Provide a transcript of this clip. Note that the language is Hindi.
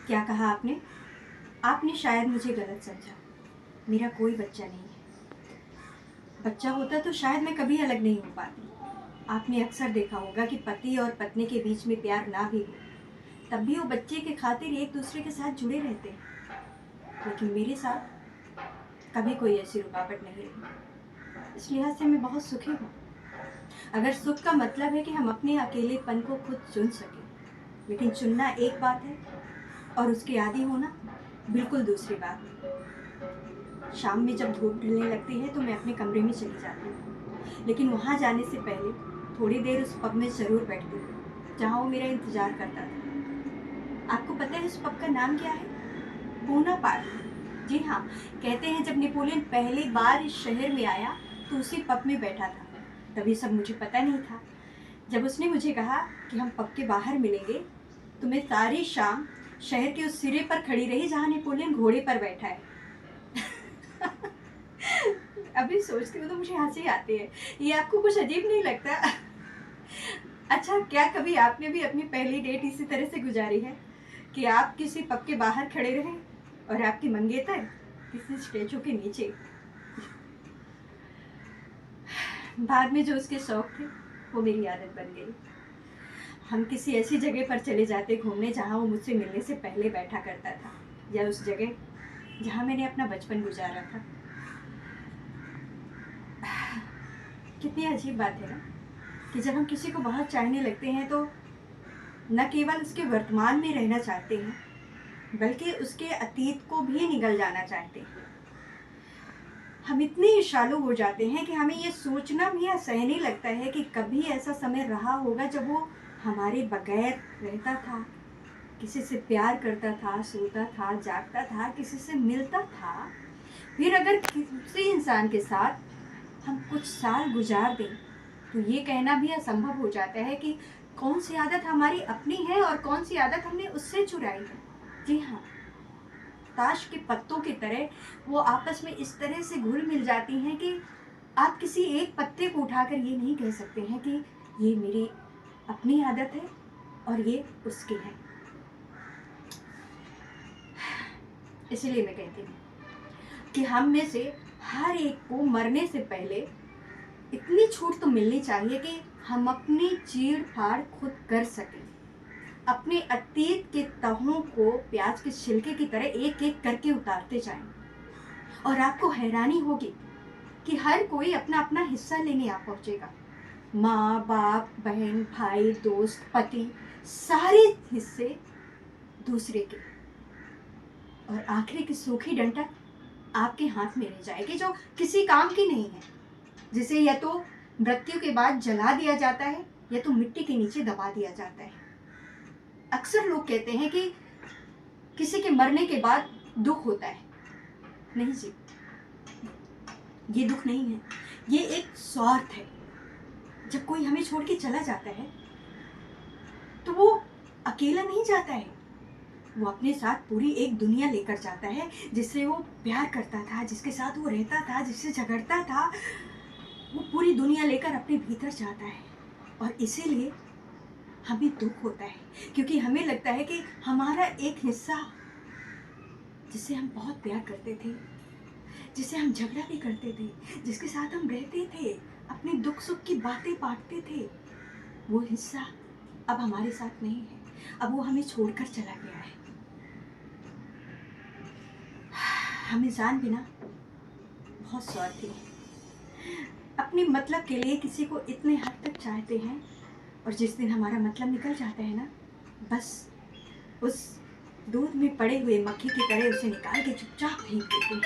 क्या कहा आपने? आपने शायद मुझे गलत समझा। मेरा कोई बच्चा नहीं है। बच्चा होता तो शायद मैं कभी अलग नहीं हो पाती। आपने अक्सर देखा होगा कि पति और पत्नी के बीच में प्यार ना भी हो, तब भी वो बच्चे के खातिर एक दूसरे के साथ जुड़े रहते हैं। लेकिन मेरे साथ कभी कोई ऐसी रुकावट नहीं रही। इस लिहाज से मैं बहुत सुखी हूँ। अगर सुख का मतलब है कि हम अपने अकेलेपन को खुद चुन सकें, लेकिन चुनना एक बात है और उसके आदी होना बिल्कुल दूसरी बात। शाम में जब धूप ढलने लगती है तो मैं अपने कमरे में चली जाती हूँ, लेकिन वहाँ जाने से पहले थोड़ी देर उस पब में ज़रूर बैठती हूँ जहाँ वो मेरा इंतज़ार करता था। आपको पता है उस पब का नाम क्या है? पूना पार्क। जी हाँ, कहते हैं जब नेपोलियन पहली बार इस शहर में आया तो उसी पब में बैठा था। तभी सब मुझे पता नहीं था। जब उसने मुझे कहा कि हम पब के बाहर मिलेंगे तो मैं सारी शाम शहर के उस सिरे पर खड़ी रही जहाँ नेपोलियन घोड़े पर बैठा है। अभी सोचती हूँ तो मुझे हंसी आती है। ये आपको कुछ अजीब नहीं लगता? अच्छा, क्या कभी आपने भी अपनी पहली डेट इसी तरह से गुजारी है कि आप किसी पब के बाहर खड़े रहे और आपकी मंगेतर किसी स्टैचू के नीचे? बाद में जो उसके शौक थे वो मेरी आदत बन गई। हम किसी ऐसी जगह पर चले जाते घूमने जहाँ वो मुझसे मिलने से पहले बैठा करता था, या उस जगह जहाँ मैंने अपना बचपन गुजारा था। कितनी अजीब बात है ना कि जब हम किसी को बहुत चाहने लगते हैं तो न केवल उसके वर्तमान में रहना चाहते हैं बल्कि उसके अतीत को भी निगल जाना चाहते हैं। हम इतने ईर्ष्यालु हो जाते हैं कि हमें ये सोचना भी असहनीय लगता है कि कभी ऐसा समय रहा होगा जब वो हमारे बगैर रहता था, किसी से प्यार करता था, सोता था, जागता था, किसी से मिलता था। फिर अगर किसी इंसान के साथ हम कुछ साल गुजार दें तो ये कहना भी असंभव हो जाता है कि कौन सी आदत हमारी अपनी है और कौन सी आदत हमने उससे चुराई है। जी हाँ, ताश के पत्तों की तरह वो आपस में इस तरह से घुल मिल जाती हैं कि आप किसी एक पत्ते को उठाकर ये नहीं कह सकते हैं कि ये मेरी अपनी आदत है और ये उसकी है। इसीलिए मैं कहती हूँ कि हम में से हर एक को मरने से पहले इतनी छूट तो मिलनी चाहिए कि हम अपनी चीड़ फाड़ खुद कर सकें, अपने अतीत के तहों को प्याज के छिलके की तरह एक एक करके उतारते जाएं। और आपको हैरानी होगी कि हर कोई अपना अपना हिस्सा लेने आ पहुंचेगा। माँ बाप, बहन, भाई, दोस्त, पति, सारे हिस्से दूसरे के। और आखिरी की सूखी डंठल आपके हाथ में रह जाएगी जो किसी काम की नहीं है, जिसे या तो मृत्यु के बाद जला दिया जाता है या तो मिट्टी के नीचे दबा दिया जाता है। अक्सर लोग कहते हैं कि किसी के मरने के बाद दुख होता है। नहीं जी, ये दुख नहीं है, ये एक स्वार्थ है। जब कोई हमें छोड़ के चला जाता है तो वो अकेला नहीं जाता है, वो अपने साथ पूरी एक दुनिया लेकर जाता है, जिससे वो प्यार करता था, जिसके साथ वो रहता था, जिससे झगड़ता था। वो पूरी दुनिया लेकर अपने भीतर जाता है और इसीलिए हमें दुख होता है, क्योंकि हमें लगता है कि हमारा एक हिस्सा जिसे हम बहुत प्यार करते थे, जिसे हम झगड़ा भी करते थे, जिसके साथ हम रहते थे, अपने दुख सुख की बातें बांटते थे, वो हिस्सा अब हमारे साथ नहीं है। अब वो हमें छोड़कर चला गया है। हम इंसान भी ना बहुत स्वार्थी हैं, अपने मतलब के लिए किसी को इतने हद तक चाहते हैं और जिस दिन हमारा मतलब निकल जाता है ना, बस उस दूध में पड़े हुए मक्खी की तरह उसे निकाल के चुपचाप फेंक देते हैं।